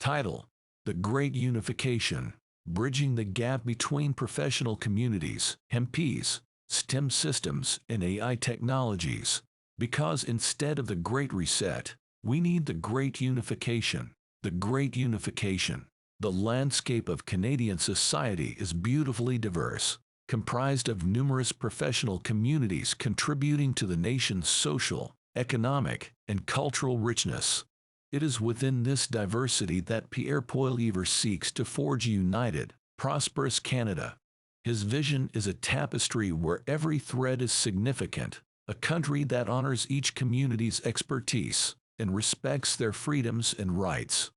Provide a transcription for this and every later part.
Title: The Great Unification, Bridging the Gap Between Professional Communities, MPs, STEM Systems, and AI Technologies. Because instead of the Great Reset, we need the Great Unification. The Great Unification. The landscape of Canadian society is beautifully diverse, comprised of numerous professional communities contributing to the nation's social, economic, and cultural richness. It is within this diversity that Pierre Poilievre seeks to forge a united, prosperous Canada. His vision is a tapestry where every thread is significant, a country that honors each community's expertise and respects their freedoms and rights.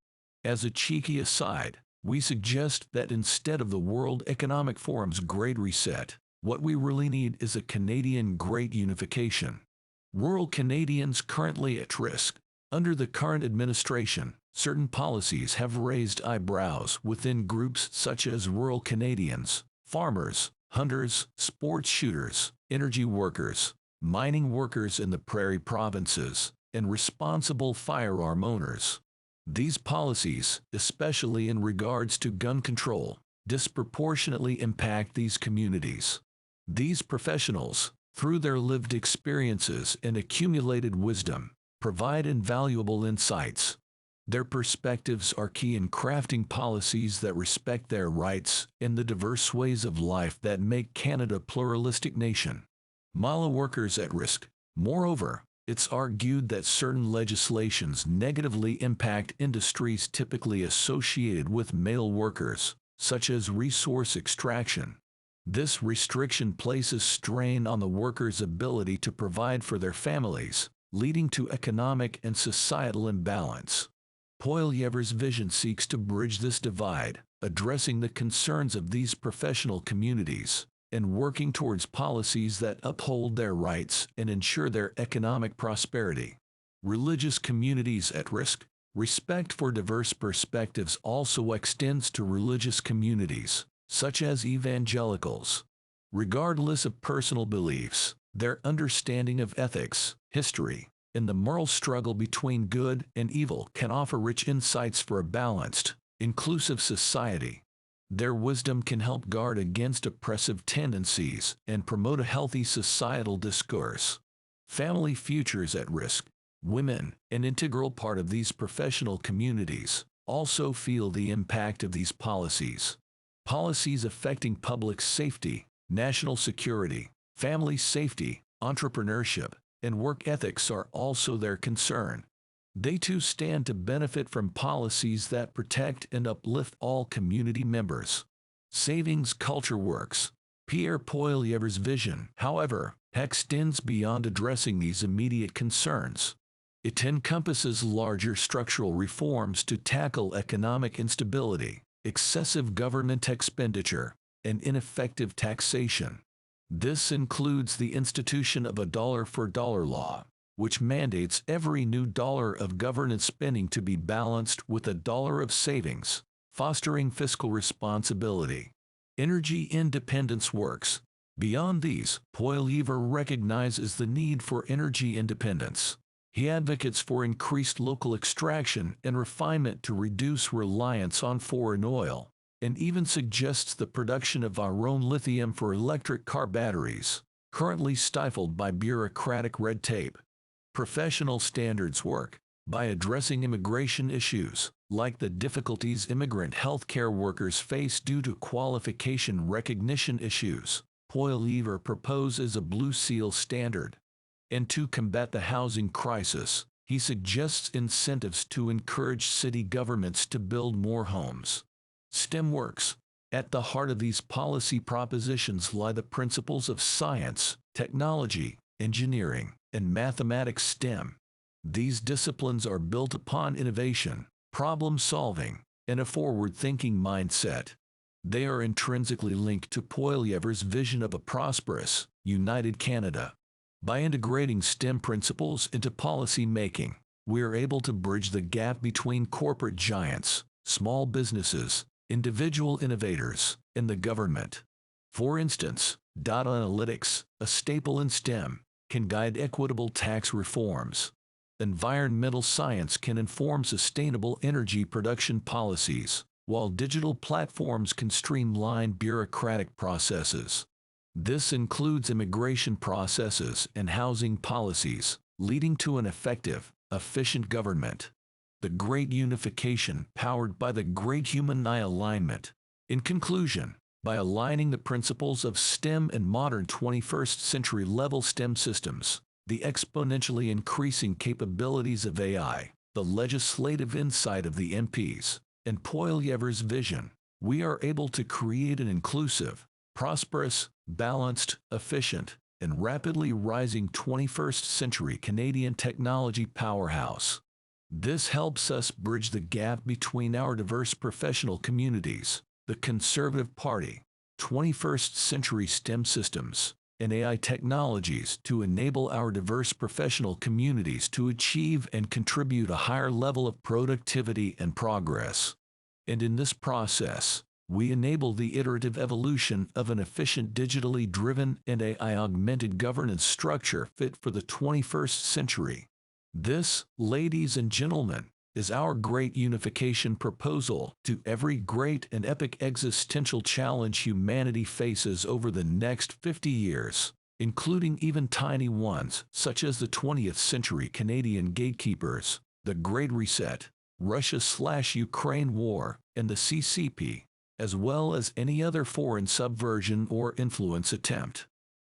As a cheeky aside, we suggest that instead of the World Economic Forum's Great Reset, what we really need is a Canadian Great Unification. Rural Canadians currently at risk. Under the current administration, certain policies have raised eyebrows within groups such as rural Canadians, farmers, hunters, sports shooters, energy workers, mining workers in the prairie provinces, and responsible firearm owners. These policies, especially in regards to gun control, disproportionately impact these communities. These professionals, through their lived experiences and accumulated wisdom, provide invaluable insights. Their perspectives are key in crafting policies that respect their rights and the diverse ways of life that make Canada a pluralistic nation. Mala workers at risk. Moreover, it's argued that certain legislations negatively impact industries typically associated with male workers, such as resource extraction. This restriction places strain on the workers' ability to provide for their families, leading to economic and societal imbalance. Poilievre's vision seeks to bridge this divide, addressing the concerns of these professional communities, and working towards policies that uphold their rights and ensure their economic prosperity. Religious communities at risk. Respect for diverse perspectives also extends to religious communities, such as evangelicals. Regardless of personal beliefs, their understanding of ethics, history, and the moral struggle between good and evil can offer rich insights for a balanced, inclusive society. Their wisdom can help guard against oppressive tendencies and promote a healthy societal discourse. Family futures at risk. Women, an integral part of these professional communities, also feel the impact of these policies. Policies affecting public safety, national security, family safety, entrepreneurship, and work ethics are also their concern. They too stand to benefit from policies that protect and uplift all community members. Savings culture works. Pierre Poilievre's vision, however, extends beyond addressing these immediate concerns. It encompasses larger structural reforms to tackle economic instability, excessive government expenditure, and ineffective taxation. This includes the institution of a dollar-for-dollar law, which mandates every new dollar of government spending to be balanced with a dollar of savings, fostering fiscal responsibility. Energy independence works. Beyond these, Poilievre recognizes the need for energy independence. He advocates for increased local extraction and refinement to reduce reliance on foreign oil, and even suggests the production of our own lithium for electric car batteries, currently stifled by bureaucratic red tape. Professional standards work. By addressing immigration issues, like the difficulties immigrant healthcare workers face due to qualification recognition issues, Poilievre proposes a Blue Seal standard. And to combat the housing crisis, he suggests incentives to encourage city governments to build more homes. STEM works. At the heart of these policy propositions lie the principles of science, technology, engineering, and mathematics STEM. These disciplines are built upon innovation, problem-solving, and a forward-thinking mindset. They are intrinsically linked to Poilievre's vision of a prosperous, united Canada. By integrating STEM principles into policy making, we are able to bridge the gap between corporate giants, small businesses, individual innovators, and the government. For instance, data analytics, a staple in STEM, can guide equitable tax reforms. Environmental science can inform sustainable energy production policies, while digital platforms can streamline bureaucratic processes. This includes immigration processes and housing policies, leading to an effective, efficient government. The Great Unification powered by the Great Human Eye Alignment. In conclusion, by aligning the principles of STEM and modern 21st century level STEM systems, the exponentially increasing capabilities of AI, the legislative insight of the MPs, and Poilievre's vision, we are able to create an inclusive, prosperous, balanced, efficient, and rapidly rising 21st century Canadian technology powerhouse. This helps us bridge the gap between our diverse professional communities, the Conservative Party, 21st century STEM systems, and AI technologies to enable our diverse professional communities to achieve and contribute a higher level of productivity and progress. And in this process, we enable the iterative evolution of an efficient digitally driven and AI-augmented governance structure fit for the 21st century. This, ladies and gentlemen, is our great unification proposal to every great and epic existential challenge humanity faces over the next 50 years, including even tiny ones such as the 20th century Canadian gatekeepers, the Great Reset, Russia/Ukraine war, and the CCP, as well as any other foreign subversion or influence attempt.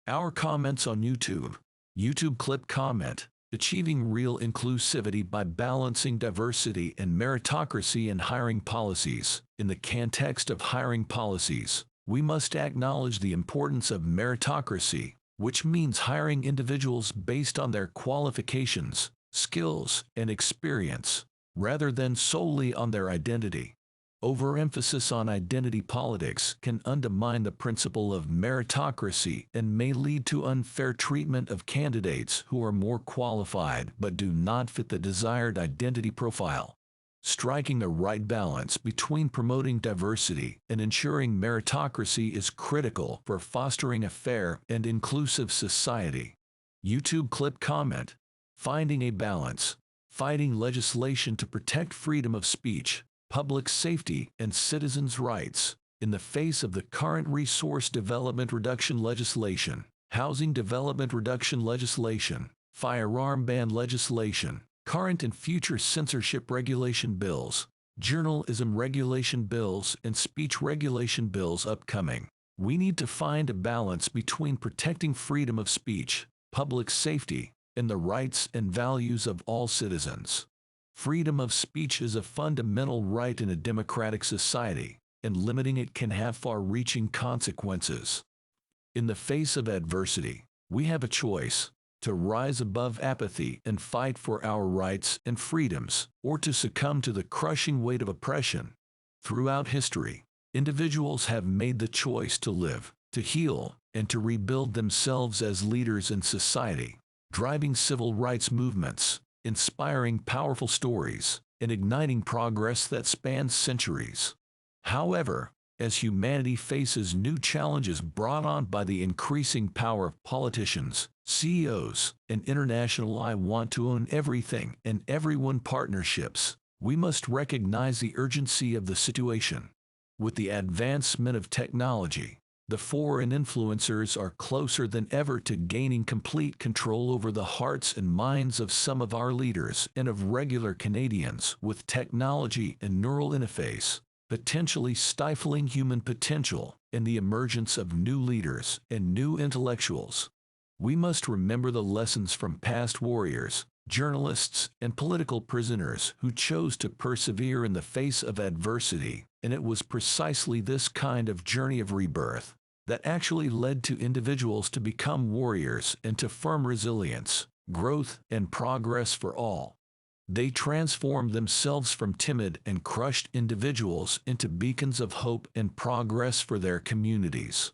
Our comments on YouTube clip comment, achieving real inclusivity by balancing diversity and meritocracy in hiring policies. In the context of hiring policies, we must acknowledge the importance of meritocracy, which means hiring individuals based on their qualifications, skills, and experience, rather than solely on their identity. Overemphasis on identity politics can undermine the principle of meritocracy and may lead to unfair treatment of candidates who are more qualified but do not fit the desired identity profile. Striking the right balance between promoting diversity and ensuring meritocracy is critical for fostering a fair and inclusive society. YouTube clip comment, finding a balance, fighting legislation to protect freedom of speech, public safety, and citizens' rights, in the face of the current resource development reduction legislation, housing development reduction legislation, firearm ban legislation, current and future censorship regulation bills, journalism regulation bills, and speech regulation bills upcoming. We need to find a balance between protecting freedom of speech, public safety, and the rights and values of all citizens. Freedom of speech is a fundamental right in a democratic society, and limiting it can have far-reaching consequences. In the face of adversity, we have a choice: to rise above apathy and fight for our rights and freedoms, or to succumb to the crushing weight of oppression. Throughout history, individuals have made the choice to live, to heal, and to rebuild themselves as leaders in society, driving civil rights movements, inspiring powerful stories, and igniting progress that spans centuries. However, as humanity faces new challenges brought on by the increasing power of politicians, CEOs, and international "I want to own everything and everyone" partnerships, we must recognize the urgency of the situation. With the advancement of technology, the foreign influencers are closer than ever to gaining complete control over the hearts and minds of some of our leaders and of regular Canadians, with technology and neural interface, potentially stifling human potential and the emergence of new leaders and new intellectuals. We must remember the lessons from past warriors, journalists, and political prisoners who chose to persevere in the face of adversity, and it was precisely this kind of journey of rebirth that actually led to individuals to become warriors and to firm resilience, growth, and progress for all. They transformed themselves from timid and crushed individuals into beacons of hope and progress for their communities.